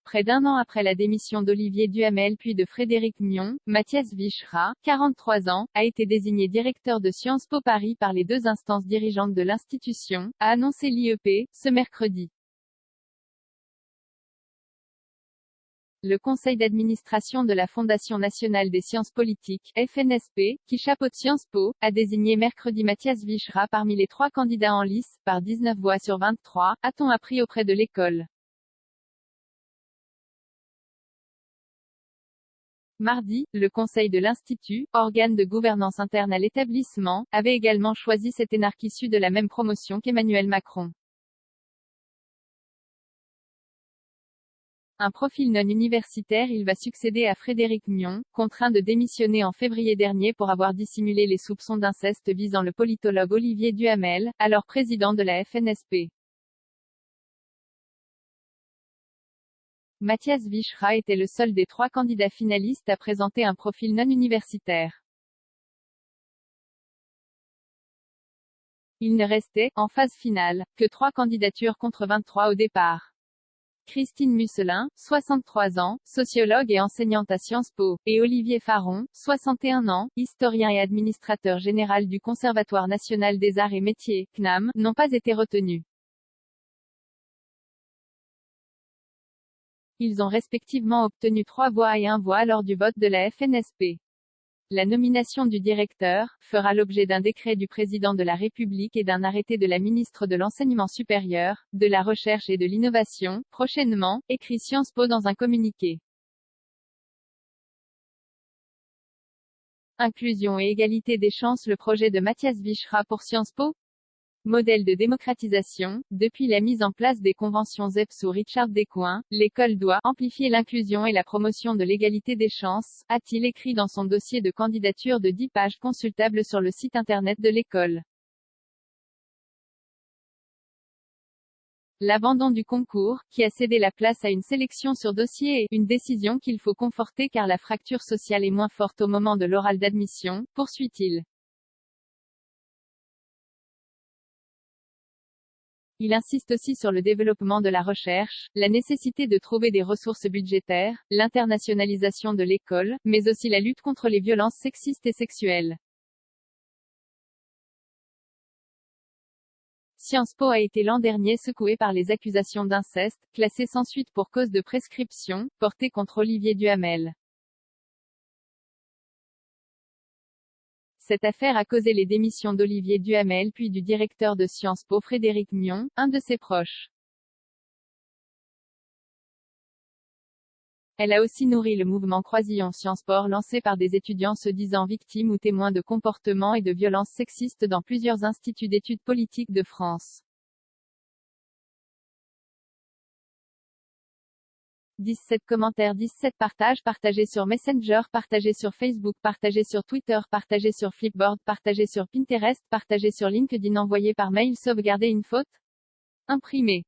Près d'un an après la démission d'Olivier Duhamel puis de Frédéric Mion, Mathias Vichra, 43 ans, a été désigné directeur de Sciences Po Paris par les deux instances dirigeantes de l'institution, a annoncé l'IEP, ce mercredi. Le conseil d'administration de la Fondation nationale des sciences politiques, FNSP, qui chapeaute Sciences Po, a désigné mercredi Mathias Vichra parmi les 3 candidats en lice, par 19 voix sur 23, a-t-on appris auprès de l'école. Mardi, le conseil de l'Institut, organe de gouvernance interne à l'établissement, avait également choisi cet énarque issu de la même promotion qu'Emmanuel Macron. Un profil non universitaire, il va succéder à Frédéric Mion, contraint de démissionner en février dernier pour avoir dissimulé les soupçons d'inceste visant le politologue Olivier Duhamel, alors président de la FNSP. Mathias Vichra était le seul des 3 candidats finalistes à présenter un profil non universitaire. Il ne restait, en phase finale, que 3 candidatures contre 23 au départ. Christine Musselin, 63 ans, sociologue et enseignante à Sciences Po, et Olivier Faron, 61 ans, historien et administrateur général du Conservatoire national des arts et métiers, CNAM, n'ont pas été retenus. Ils ont respectivement obtenu 3 voix et 1 voix lors du vote de la FNSP. La nomination du directeur fera l'objet d'un décret du président de la République et d'un arrêté de la ministre de l'Enseignement supérieur, de la Recherche et de l'Innovation, prochainement, écrit Sciences Po dans un communiqué. Inclusion et égalité des chances. Le projet de Mathias Vichra pour Sciences Po. Modèle de démocratisation. Depuis la mise en place des conventions ZEP sous Richard Descoings, l'école doit amplifier l'inclusion et la promotion de l'égalité des chances, a-t-il écrit dans son dossier de candidature de 10 pages consultable sur le site internet de l'école. L'abandon du concours, qui a cédé la place à une sélection sur dossier est une décision qu'il faut conforter car la fracture sociale est moins forte au moment de l'oral d'admission, poursuit-il. Il insiste aussi sur le développement de la recherche, la nécessité de trouver des ressources budgétaires, l'internationalisation de l'école, mais aussi la lutte contre les violences sexistes et sexuelles. Sciences Po a été l'an dernier secoué par les accusations d'inceste, classées sans suite pour cause de prescription, portées contre Olivier Duhamel. Cette affaire a causé les démissions d'Olivier Duhamel puis du directeur de Sciences Po Frédéric Mion, un de ses proches. Elle a aussi nourri le mouvement Croisillon Sciences Po lancé par des étudiants se disant victimes ou témoins de comportements et de violences sexistes dans plusieurs instituts d'études politiques de France. 17 commentaires 17 partages partagés sur Messenger partagés sur Facebook partagés sur Twitter partagés sur Flipboard partagés sur Pinterest partagés sur LinkedIn envoyé par mail sauvegarder une faute imprimé